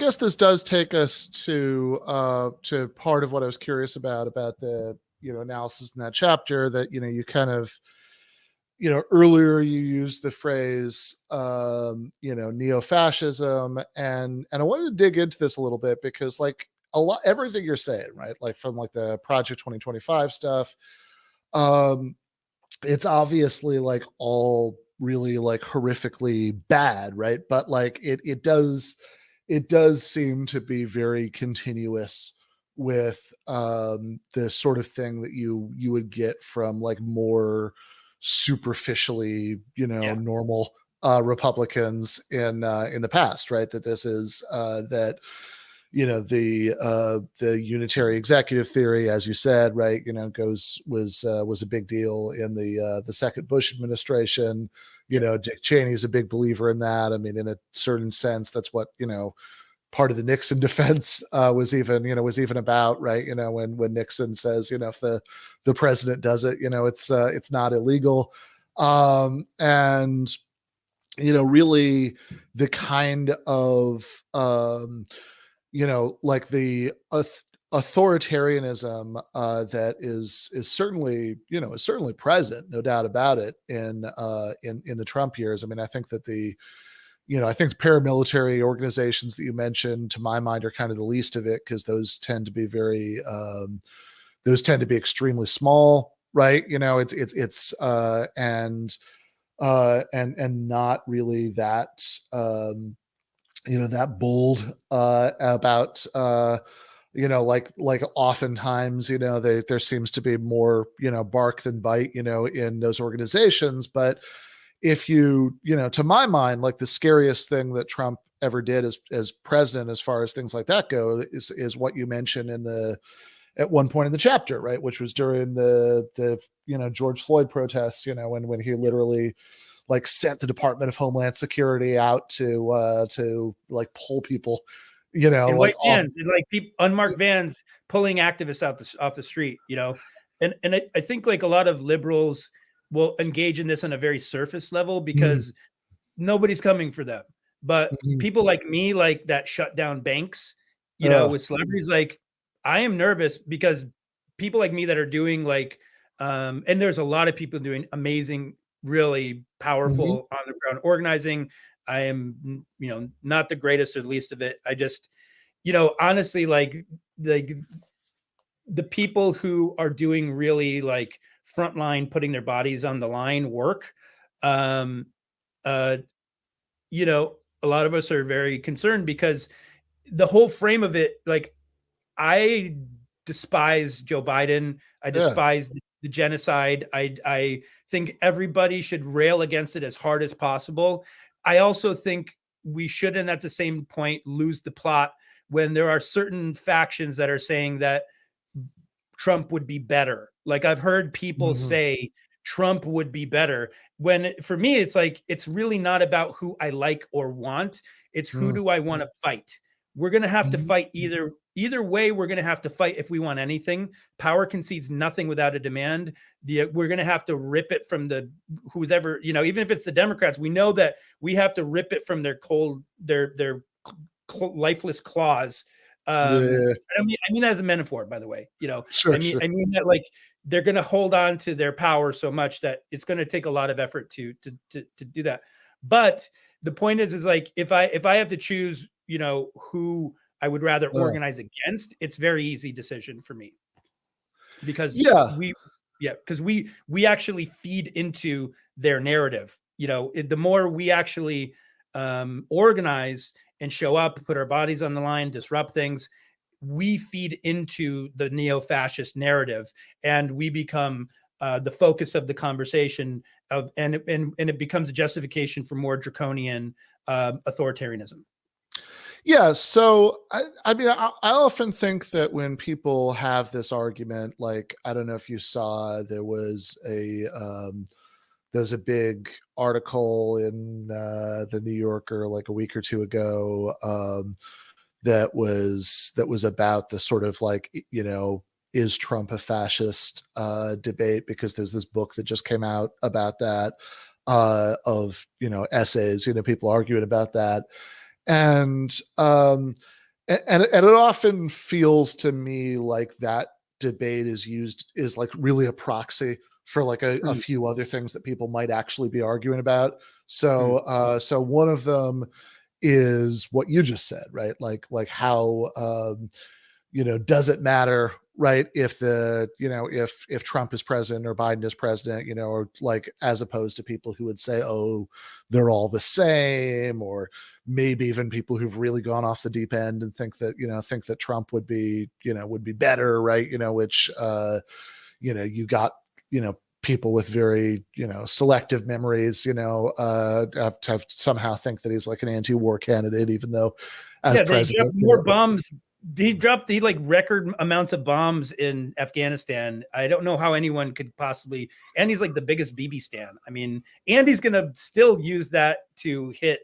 guess this does take us to part of what I was curious about the analysis in that chapter that you kind of earlier you used the phrase neo-fascism, and I wanted to dig into this a little bit because like everything you're saying, right, like from like the Project 2025 stuff, it's obviously like all really like horrifically bad, right? But like it does seem to be very continuous with the sort of thing that you would get from like more superficially normal Republicans in the past, right? That this is that the unitary executive theory, as you said, right, was a big deal in the second Bush administration. Dick Cheney's a big believer in that. I mean, in a certain sense, that's what part of the Nixon defense was even about, right? When Nixon says, if the president does it, it's not illegal. And really the kind of like the authoritarianism that is certainly is certainly present, no doubt about it, in the Trump years. I mean, I think that I think the paramilitary organizations that you mentioned, to my mind, are kind of the least of it, because those tend to be extremely small, right? It's and not really that that bold about like oftentimes there seems to be more bark than bite in those organizations. But if to my mind, like the scariest thing that Trump ever did as president, as far as things like that go, is what you mentioned at one point in the chapter, right? Which was during the George Floyd protests, when he literally like sent the Department of Homeland Security out to like pull people, in like white vans, and like people, unmarked vans, pulling activists off the street, and I think like a lot of liberals will engage in this on a very surface level because nobody's coming for them. But people like me, like that shut down banks, with celebrities, like I am nervous because people like me that are doing like, and there's a lot of people doing amazing, really powerful on the ground organizing. I am, not the greatest or the least of it. I just, honestly, like the people who are doing really like frontline, putting their bodies on the line work, a lot of us are very concerned because the whole frame of it, like I despise Joe Biden. I despise the genocide. I think everybody should rail against it as hard as possible. I also think we shouldn't at the same point lose the plot when there are certain factions that are saying that Trump would be better. Like I've heard people say Trump would be better, when for me, it's like, it's really not about who I like or want. It's who do I want to fight? We're going to have to fight either way. We're going to have to fight if we want anything. Power concedes nothing without a demand. We're going to have to rip it from who's ever, even if it's the Democrats, we know that we have to rip it from their lifeless claws. I mean that as a metaphor, by the way. Sure, I mean that like they're going to hold on to their power so much that it's going to take a lot of effort to do that. But the point is like if I have to choose, who I would rather organize against, it's very easy decision for me, because we actually feed into their narrative. The more we actually organize and show up, put our bodies on the line, disrupt things, we feed into the neo-fascist narrative, and we become the focus of the conversation and it becomes a justification for more draconian authoritarianism. Yeah. So I mean, I often think that when people have this argument, like, I don't know if you saw, there was a big article in the New Yorker like a week or two ago that was about the sort of like, is Trump a fascist debate, because there's this book that just came out about that of essays, people arguing about that. And and it often feels to me like that debate is like really a proxy for like a Mm, few other things that people might actually be arguing about. mm. So one of them is what you just said, right? Like how does it matter, right, if if Trump is president or Biden is president, or like, as opposed to people who would say, oh, they're all the same, or maybe even people who've really gone off the deep end and think that Trump would be better, right? Which you got, people with very, selective memories, have somehow think that he's like an anti-war candidate, even though as Yeah, they dropped president, more bombs. He dropped the like record amounts of bombs in Afghanistan. I don't know how anyone could possibly. And he's like the biggest BB stan. I mean, and he's gonna still use that to hit.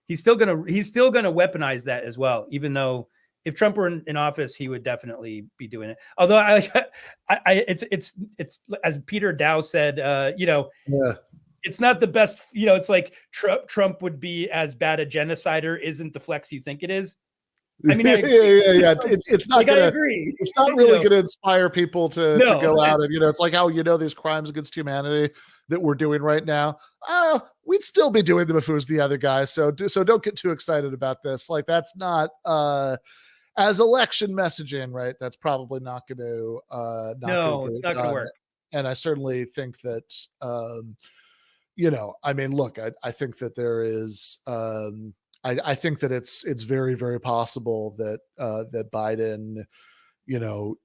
He's still gonna weaponize that as well. Even though if Trump were in office, he would definitely be doing it. Although it's as Peter Dow said, yeah. it's not the best. It's like Trump would be as bad a genocider. Isn't the flex you think it is? I mean, I agree. Yeah. It's not like, I gonna. agree. It's not really gonna inspire people to No. go out and it's like how these crimes against humanity that we're doing right now. We'd still be doing them if it was the other guy. So don't get too excited about this. Like that's not as election messaging, right? That's probably not going to No, get it's it not going to done. work. And I certainly think that I mean, look, I think that there is. I think that it's very, very possible that that Biden,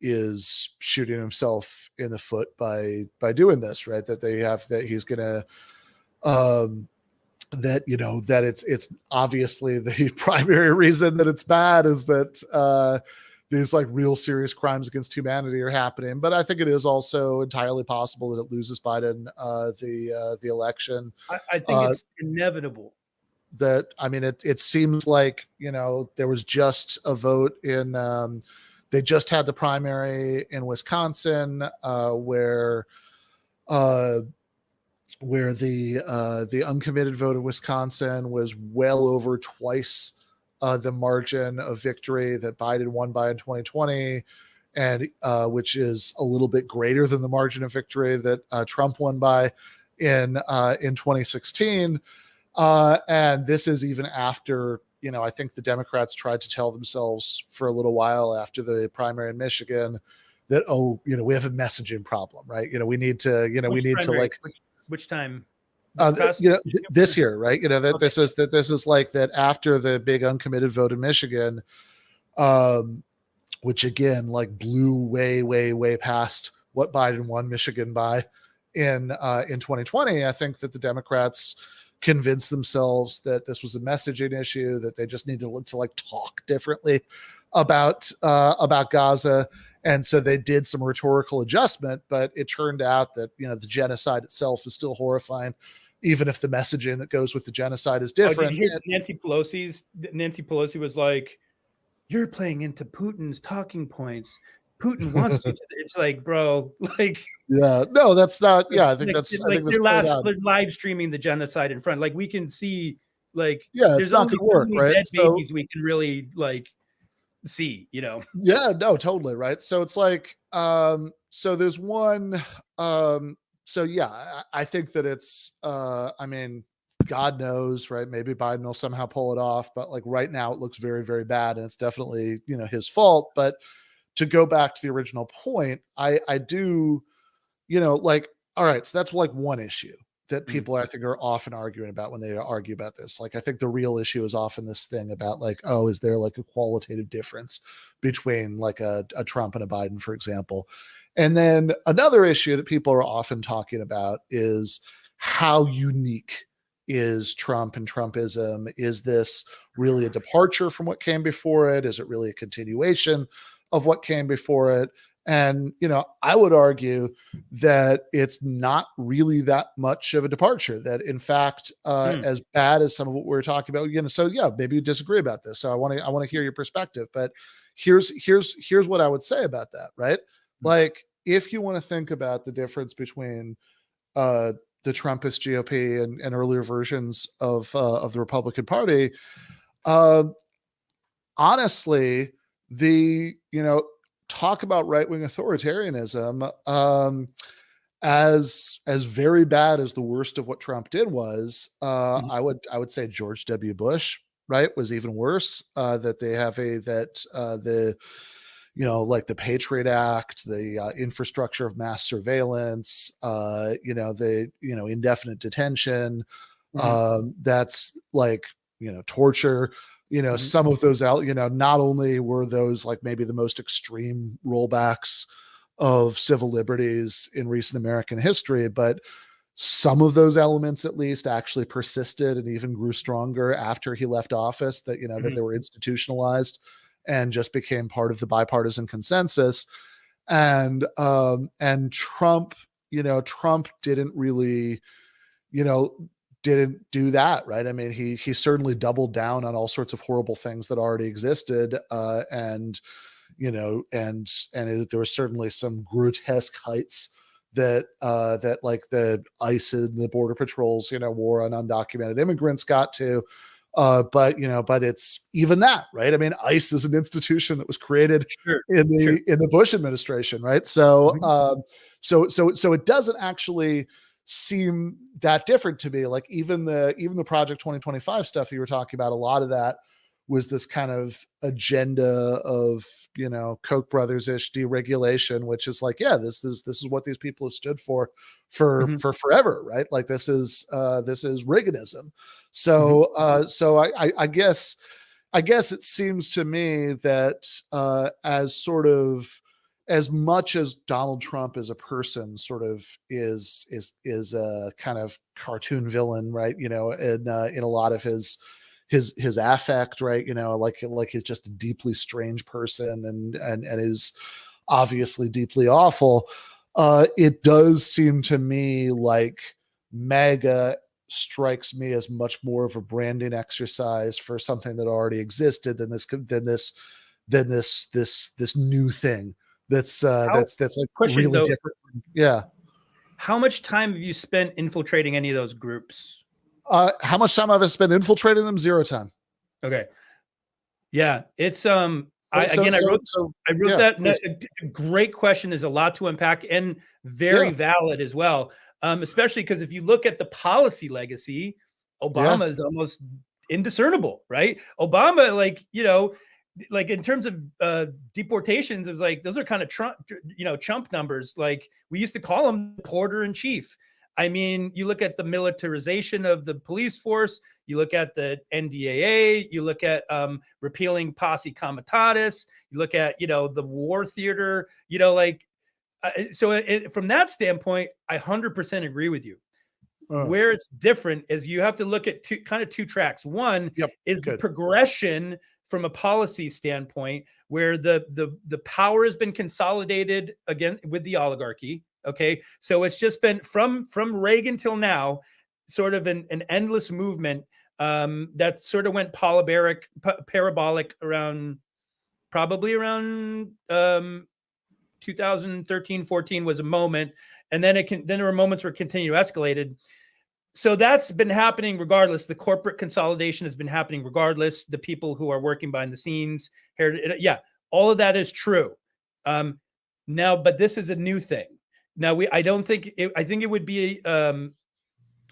is shooting himself in the foot by doing this, right? That he's gonna that that it's obviously the primary reason that it's bad is that these like real serious crimes against humanity are happening. But I think it is also entirely possible that it loses Biden the election. I think it's inevitable. That I mean, it seems like there was just a vote in. They just had the primary in Wisconsin uh, where the uncommitted vote in Wisconsin was well over twice the margin of victory that Biden won by in 2020, and which is a little bit greater than the margin of victory that Trump won by in 2016. And this is even after, I think the Democrats tried to tell themselves for a little while after the primary in Michigan that, oh, we have a messaging problem, right? We need to, we need to like, which time? This year, right? That okay. This is like that after the big uncommitted vote in Michigan, which again, like blew way, way, way past what Biden won Michigan by in 2020. I think that the Democrats convince themselves that this was a messaging issue, that they just need to like talk differently about Gaza. And so they did some rhetorical adjustment, but it turned out that, the genocide itself is still horrifying, even if the messaging that goes with the genocide is different. Did you hear Nancy Pelosi was like, you're playing into Putin's talking points. Putin wants to. It's like, bro, like, yeah, no, that's not. Yeah, I think that's. Like, I think that's they're live streaming the genocide in front. Like, we can see, like, yeah, there's it's not going to work, right? Dead babies we can really like see, Yeah, no, totally, right. So it's like, so there's one. So yeah, I think that it's. I mean, God knows, right? Maybe Biden will somehow pull it off, but like right now, it looks very, very bad, and it's definitely his fault. But to go back to the original point, I do, like, all right, so that's like one issue that people I think are often arguing about when they argue about this. Like, I think the real issue is often this thing about like, oh, is there like a qualitative difference between like a Trump and a Biden, for example? And then another issue that people are often talking about is how unique is Trump and Trumpism? Is this really a departure from what came before it? Is it really a continuation of what came before it? And, I would argue that it's not really that much of a departure, that in fact, as bad as some of what we were talking about, so yeah, maybe you disagree about this. So I want to hear your perspective, but here's what I would say about that, right? Like, if you want to think about the difference between the Trumpist GOP and earlier versions of the Republican Party, honestly, talk about right-wing authoritarianism, as very bad as the worst of what Trump did was, Mhm. I would say George W. Bush, right, was even worse. That they have the like the Patriot Act, the infrastructure of mass surveillance, the indefinite detention, Mhm. that's like torture. Mhm. Some of those out. Not only were those like maybe the most extreme rollbacks of civil liberties in recent American history, but some of those elements at least actually persisted and even grew stronger after he left office, that that Mhm. they were institutionalized and just became part of the bipartisan consensus. And Trump, Trump didn't really, you know didn't do that, right? I mean, he certainly doubled down on all sorts of horrible things that already existed, and there was certainly some grotesque heights that like the ICE and the border patrols, war on undocumented immigrants got to. But it's even that, right? I mean, ICE is an institution that was created Sure. in Sure. the Bush administration, right? So, Mhm. so it doesn't actually seem that different to me. Like even the Project 2025 stuff that you were talking about, a lot of that was this kind of agenda of Koch brothers ish deregulation, which is like, yeah, this is what these people have stood Mhm. for forever, right? Like this is Reaganism. Mhm. I guess it seems to me that as sort of as much as Donald Trump as a person sort of is a kind of cartoon villain, right? In a lot of his affect, right? Like he's just a deeply strange person, and is obviously deeply awful. It does seem to me like MAGA strikes me as much more of a branding exercise for something that already existed than this new thing How that's like Question really though, different. Yeah. how much time have you spent infiltrating any of those groups? How much time have I spent infiltrating them? Zero time. Okay. Yeah, it's So I so again so so I wrote yeah, that please. great question. There's a lot to unpack and very Yeah, valid as well. Especially because if you look at the policy legacy, yeah. Obama is almost indiscernible, right? Obama, like in terms of deportations, it was like those are kind of chump numbers. Like we used to call him porter in chief. I mean, you look at the militarization of the police force, you look at the NDAA, you look at repealing posse comitatus, you look at the war theater, from that standpoint, I 100% agree with you. Uh, Where it's different is you have to look at two tracks. One yep. is the Good. progression from a policy standpoint, where the power has been consolidated again with the oligarchy. Okay, so it's just been from Reagan till now, sort of an endless movement that sort of went parabolic around probably around 2013, 14 was a moment, and then there were moments where it continued escalated. So that's been happening regardless. The corporate consolidation has been happening regardless. The people who are working behind the scenes, yeah, all of that is true. Now, but this is a new thing. Now, I don't think I think it would be I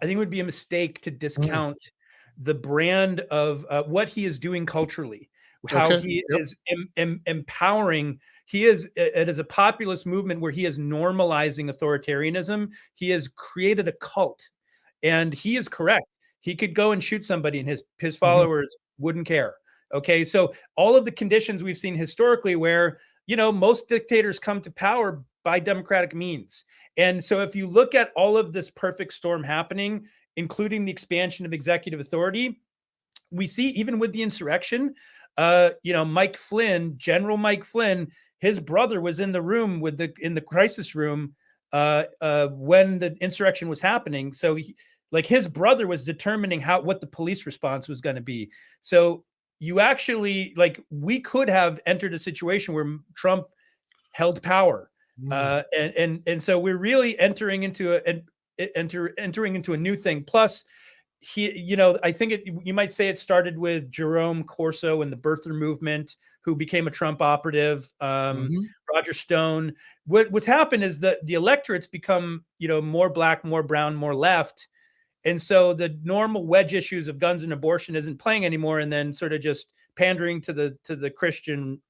think it would be a mistake to Mm, discount the brand of what he is doing culturally, how okay. he Yep. is empowering. It is a populist movement where he is normalizing authoritarianism. He has created a cult, and he is correct. He could go and shoot somebody, and his Mhm. followers wouldn't care. Okay, so all of the conditions we've seen historically, where most dictators come to power by democratic means. And so if you look at all of this perfect storm happening, including the expansion of executive authority, we see even with the insurrection, Mike Flynn, General Mike Flynn, his brother was in the room in the crisis room when the insurrection was happening. So like his brother was determining what the police response was going to be. So you actually, like, we could have entered a situation where Trump held power, Mm. and so we're really entering into a new thing. Plus, I think you might say it started with Jerome Corso and the birther movement, who became a Trump operative. Roger Stone. What's happened is that the electorate's become, more black, more brown, more left. And so the normal wedge issues of guns and abortion isn't playing anymore. And then sort of just pandering to the Christian,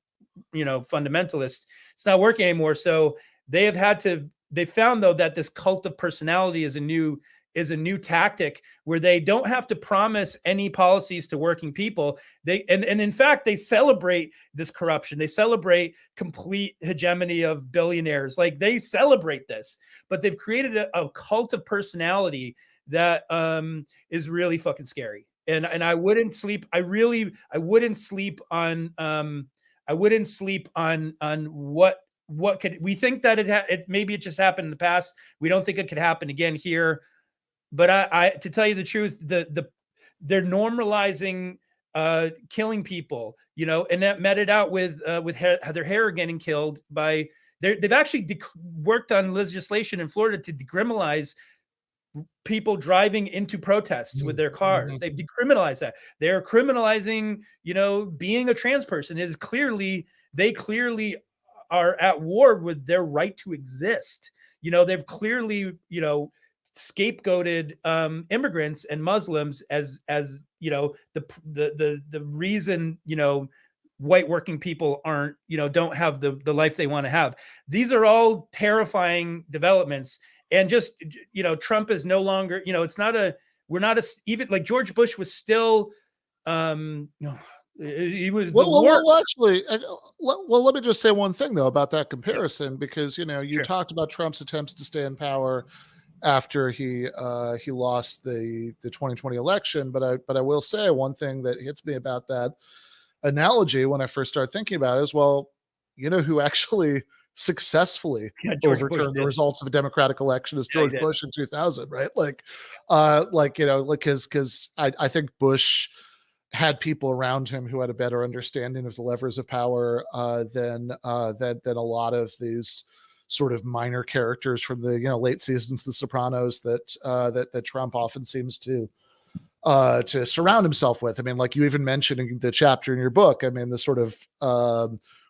fundamentalists, it's not working anymore. So they found though that this cult of personality is a new tactic where they don't have to promise any policies to working people. And in fact, they celebrate this corruption. They celebrate complete hegemony of billionaires. Like, they celebrate this, but they've created a cult of personality that is really fucking scary. And I wouldn't sleep. I wouldn't sleep on what could we think that it maybe it just happened in the past. We don't think it could happen again here. But I to tell you the truth, they're normalizing killing people, and that met it out with their hair getting killed by. They've actually worked on legislation in Florida to decriminalize people driving into protests with their cars. Mm-hmm. They've decriminalized that. They're criminalizing, being a trans person. They clearly are at war with their right to exist. They've clearly, scapegoated immigrants and Muslims as the reason white working people aren't don't have the life they want to have. These are all terrifying developments, and just Trump is no longer even like George Bush was still he was actually, let me just say one thing though about that comparison, because you talked about Trump's attempts to stay in power after he lost the 2020 election, but I will say one thing that hits me about that analogy when I first started thinking about it is, well, who actually successfully overturned the results of a democratic election is George Bush in 2000, right? Because I think Bush had people around him who had a better understanding of the levers of power than a lot of these sort of minor characters from the late seasons of The Sopranos that Trump often seems to surround himself with. I mean, like you even mentioned in the chapter in your book, I mean, the sort of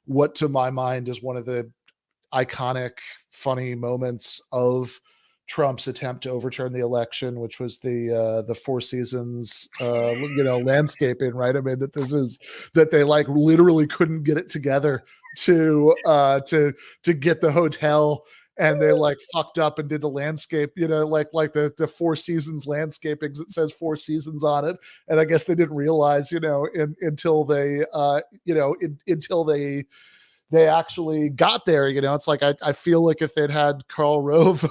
what to my mind is one of the iconic, funny moments of Trump's attempt to overturn the election, which was the Four Seasons, landscaping, right? I mean, that they like literally couldn't get it together to get the hotel, and they like fucked up and did the landscape, like the Four Seasons landscaping. It says Four Seasons on it, and I guess they didn't realize, until they actually got there. It's like I feel like if they'd had Karl Rove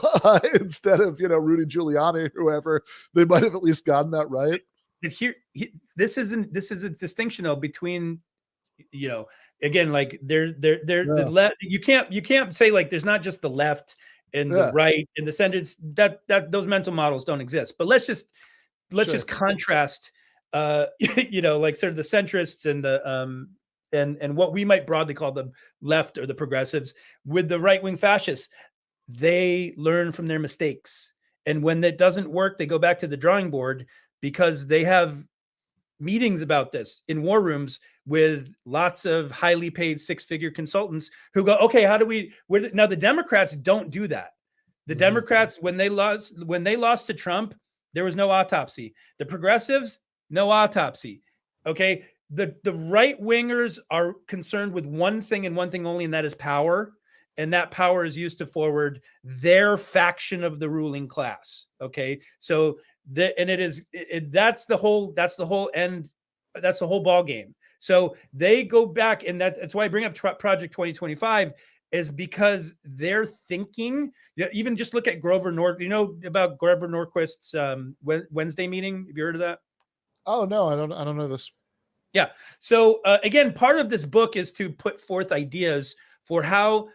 instead of Rudy Giuliani, whoever, they might have at least gotten that right. But this is a distinction though between again, like the left. You can't say like there's not just the left and the right in the center. That those mental models don't exist. But let's just contrast like sort of the centrists and the and what we might broadly call the left or the progressives with the right-wing fascists. They learn from their mistakes. And when that doesn't work, they go back to the drawing board, because they have meetings about this in war rooms with lots of highly paid six-figure consultants who go, okay, how do we, now the Democrats don't do that. The Democrats, when they lost to Trump, there was no autopsy. The progressives, no autopsy. Okay. The right wingers are concerned with one thing and one thing only, and that is power. And that power is used to forward their faction of the ruling class. Okay. So that's the whole ball game. So they go back, and that's why I bring up Project 2025, is because they're thinking, even just look at Grover about Grover Norquist's Wednesday meeting. Have you heard of that? Oh no, I don't know this. Yeah. So again, part of this book is to put forth ideas for how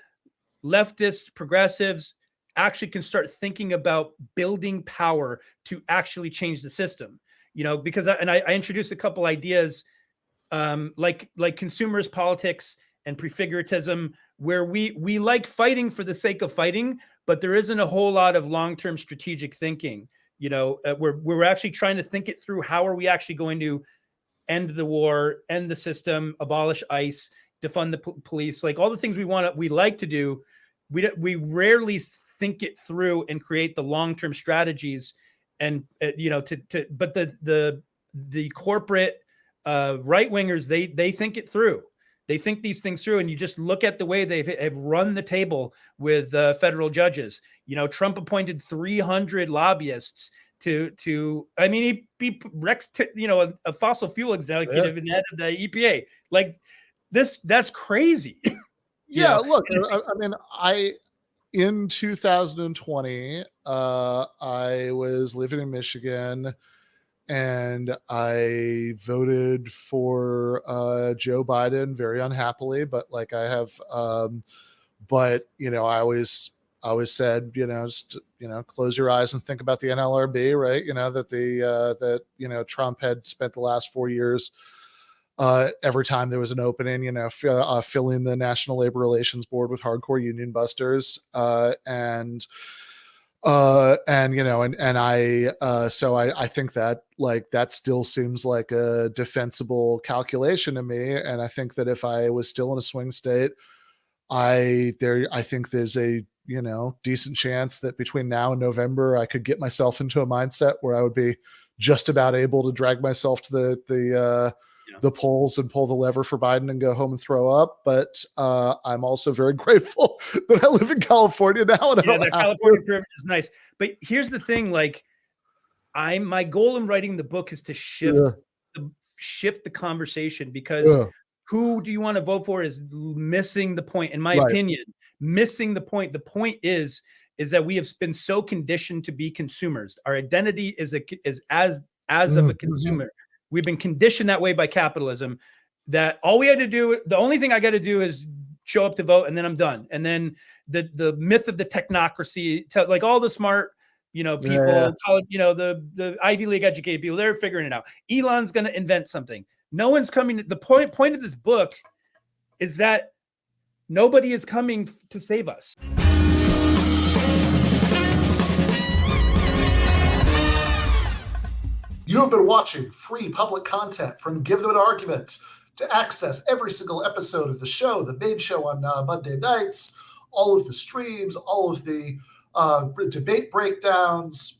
leftists, progressives actually can start thinking about building power to actually change the system. Because I introduced a couple ideas like consumerist politics and prefiguratism, where we like fighting for the sake of fighting, but there isn't a whole lot of long-term strategic thinking. we're actually trying to think it through. How are we actually going to end the war, end the system, abolish ICE, defund the police, like all the things we like to do. We rarely think it through and create the long-term strategies. And but the corporate right wingers, they think it through. They think these things through, and you just look at the way have run the table with federal judges. Trump appointed 300 lobbyists to. I mean, he Rex, a fossil fuel executive and head of the EPA. Like that's crazy. Yeah, look, I mean, in 2020, I was living in Michigan, and I voted for Joe Biden very unhappily, but like I have, but I always said, just close your eyes and think about the NLRB, right? That Trump had spent the last 4 years. Every time there was an opening, filling the National Labor Relations Board with hardcore union busters, and I think that that still seems like a defensible calculation to me. And I think that if I was still in a swing state, I think there's a decent chance that between now and November I could get myself into a mindset where I would be just about able to drag myself to the polls and pull the lever for Biden and go home and throw up. But I'm also very grateful that I live in California now. And the California privilege is nice. But here's the thing, my goal in writing the book is to shift the conversation, because who do you want to vote for is missing the point, in my opinion, missing the point. The point is that we have been so conditioned to be consumers. Our identity is as of a consumer. We've been conditioned that way by capitalism, that all we had to do, the only thing I got to do is show up to vote, and then I'm done. And then the myth of the technocracy, like all the smart, people, the Ivy League educated people, they're figuring it out. Elon's going to invent something. No one's coming. The point of this book is that nobody is coming to save us. You have been watching free public content from Give Them an Argument. To access every single episode of the show, the main show on Monday nights, all of the streams, all of the debate breakdowns,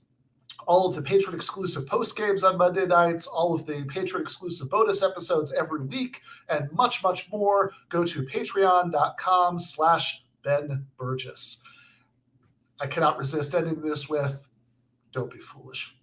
all of the patron-exclusive postgames on Monday nights, all of the patron-exclusive bonus episodes every week, and much, much more, go to patreon.com/Ben Burgis. I cannot resist ending this with, don't be foolish.